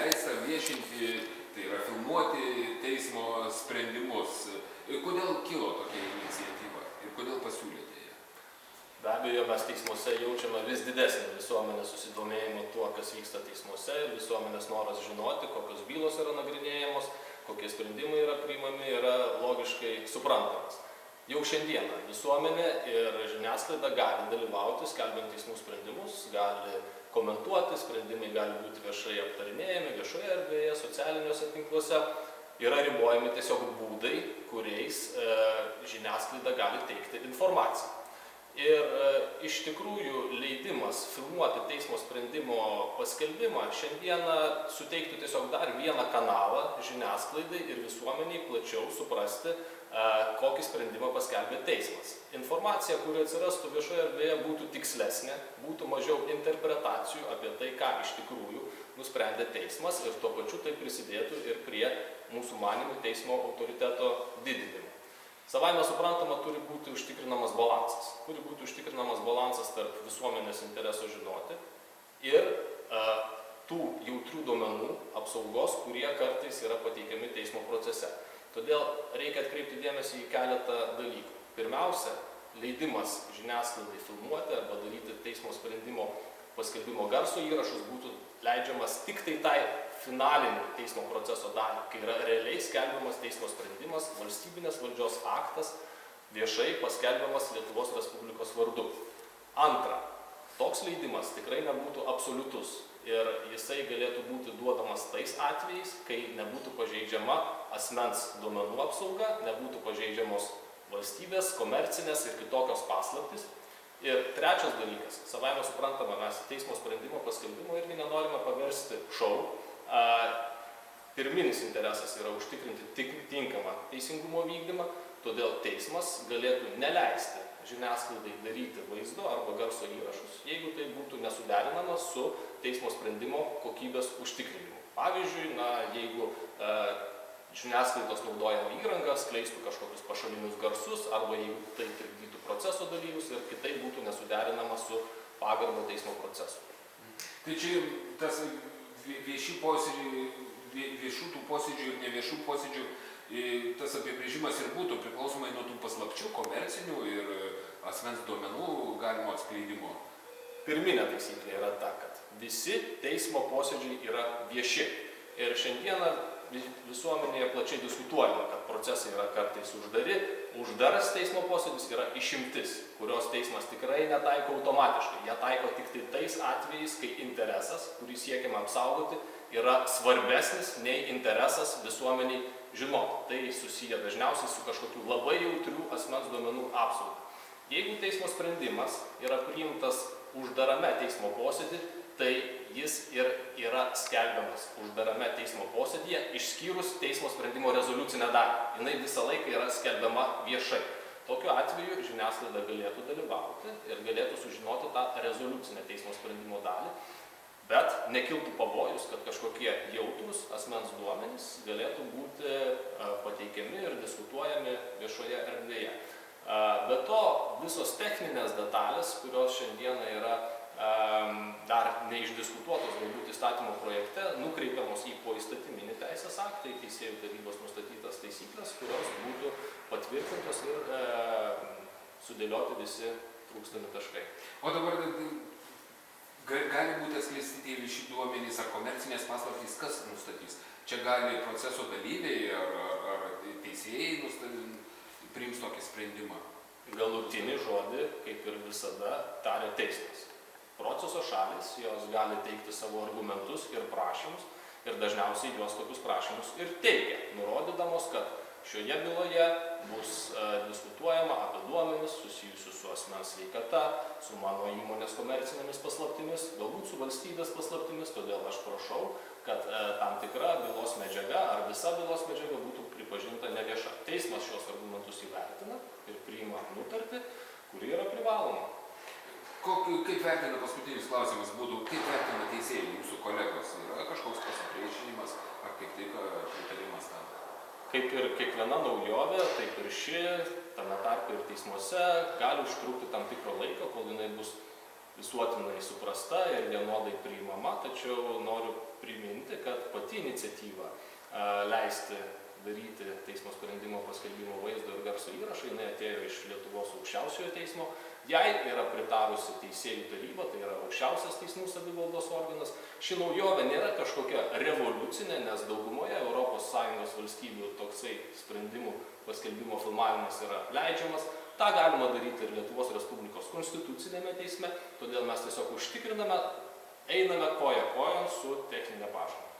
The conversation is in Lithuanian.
leista viešinti, tai yra filmuoti teismo sprendimus. Kodėl kilo tokia iniciatyva ir kodėl pasiūlėte ją? Be abejo, mes teismuose jaučiame vis didesnį visuomenės susidomėjimą tuo, kas vyksta teismuose ir visuomenės noras žinoti, kokios bylos yra nagrinėjamos, kokie sprendimai yra priimami, yra logiškai suprantamas. Jau šiandieną visuomenė ir žiniasklaida gali dalyvauti, skelbiant teismų sprendimus, gali komentuoti, sprendimai gali būti viešai aptarinėjami, viešoje erdvėje, socialiniuose tinkluose. Yra ribojami tiesiog būdai, kuriais žiniasklaida gali teikti informaciją. Ir iš tikrųjų leidimas filmuoti teismo sprendimo paskelbimą šiandieną suteiktų tiesiog dar vieną kanalą žiniasklaidai ir visuomeniai plačiau suprasti, kokį sprendimą paskelbė teismas. Informacija, kuri atsirastų viešoje erdvėje, būtų tikslesnė, būtų mažiau interpretacijų apie tai, ką iš tikrųjų nusprendė teismas ir tuo pačiu tai prisidėtų ir prie mūsų manymų teismo autoriteto didinimo. Savaime suprantama, turi būti užtikrinamas balansas. Turi būti užtikrinamas balansas tarp visuomenės intereso žinoti ir tų jautrių duomenų apsaugos, kurie kartais yra pateikiami teismo procese. Todėl reikia atkreipti dėmesį į keletą dalykų. Pirmiausia, leidimas žiniasklaidai filmuoti arba daryti teismo sprendimo paskelbimo garso įrašus būtų leidžiamas tik tai finalinį teismo proceso dalį, kai yra realiai skelbiamas teismo sprendimas, valstybinės valdžios aktas, viešai paskelbiamas Lietuvos Respublikos vardu. Antra, toks leidimas tikrai nebūtų absoliutus ir jisai galėtų būti duodamas tais atvejais, kai nebūtų pažeidžiama asmens duomenų apsauga, nebūtų pažeidžiamos valstybės, komercinės ir kitokios paslaptys. Ir trečias dalykas, savaime suprantama, mes teismo sprendimo paskelbimo irgi nenorime paversti šou. Pirminis interesas yra užtikrinti tinkamą teisingumo vykdymą, todėl teismas galėtų neleisti žiniasklaidai daryti vaizdo arba garso įrašus, jeigu tai būtų nesuderinama su teismo sprendimo kokybės užtikrinimu. Pavyzdžiui, jeigu žiniasklaidos naudojama įranga skleistų kažkokius pašalinius garsus arba jeigu tai trikdytų proceso dalyvius ir kitaip būtų nesuderinama su pagarba teismo procesu. Tai čia tas viešų tų posėdžių ir neviešų posėdžių tas apibrėžimas ir būtų priklausomai nuo tų paslapčių, komercinių ir asmens duomenų galimo atskleidimo. Pirminė taisyklė yra ta, kad visi teismo posėdžiai yra vieši. Ir šiandieną visuomenėje plačiai diskutuojama, kad procesai yra kartais uždari. Uždaras teismo posėdis yra išimtis, kurios teismas tikrai netaiko automatiškai. Jie taiko tik tais atvejais, kai interesas, kurį siekiama apsaugoti, yra svarbesnis nei interesas visuomeniai žinoti. Tai susiję dažniausiai su kažkokiu labai jautrių asmens duomenų apsauga. Jeigu teismo sprendimas yra priimtas uždarame teismo posėdį, tai jis ir yra skelbiamas uždarame teismo posėdyje, išskyrus teismo sprendimo rezoliucinę dalį. Jinai visą laiką yra skelbiama viešai. Tokiu atveju žiniasklaida galėtų dalyvauti ir galėtų sužinoti tą rezoliucinę teismo sprendimo dalį, bet nekiltų pavojus, kad kažkokie jautrūs asmens duomenys galėtų būti pateikiami ir diskutuojami viešoje erdvėje. Be to, visos techninės detalės, kurios šiandieną yra dar neišdiskutuotos galbūt įstatymo projekte, nukreipiamos į poįstatyminį teisės aktą, į teisėjų tarybos nustatytas taisyklės, kurios būtų patvirtintos ir sudėlioti visi trūkstami taškai. O dabar gali būti atskleisti tie vieši duomenys ar komercinės paslaptys, kas nustatys? Čia gali proceso dalyviai ar teisėjai priims tokį sprendimą? Galutinį žodį, kaip ir visada, taria teismas. Proceso šalys, jos gali teikti savo argumentus ir prašymus ir dažniausiai jos tokius prašymus ir teikia, nurodydamos, kad šioje byloje bus diskutuojama apie duomenis susijusius su asmens sveikata, su mano įmonės komercinėmis paslaptimis, galbūt su valstybės paslaptimis, todėl aš prašau, kad tam tikra bylos medžiaga ar visa bylos medžiaga būtų pripažinta nevieša. Teismas šios argumentus įvertina ir priima nutartį, kuri yra privaloma. Kaip vertina, paskutinis klausimas būtų, kaip vertina teisėjai, jūsų kolegos? Yra kažkoks pasipriešinimas ar kaip tik pritarimas tam? Kaip ir kiekviena naujovė, taip ir ši, tame tarpe ir teismuose, gali užtrukti tam tikro laiko, kol jinai bus visuotinai suprasta ir vienodai priimama, tačiau noriu priminti, kad pati iniciatyva leisti daryti teismo sprendimo paskelbimo vaizdo ir garso įrašą, jinai atėjo iš Lietuvos aukščiausiojo teismo. Jai yra pritarusi teisėjų taryba, tai yra aukščiausias teismų savivaldos organas. Ši naujovė nėra kažkokia revoliucinė, nes daugumoje ES valstybių toksai sprendimų paskelbimo filmavimas yra leidžiamas. Ta galima daryti ir Lietuvos Respublikos konstitucinėme teisme, todėl mes tiesiog užtikriname, einame koja kojon su techninė pažanga.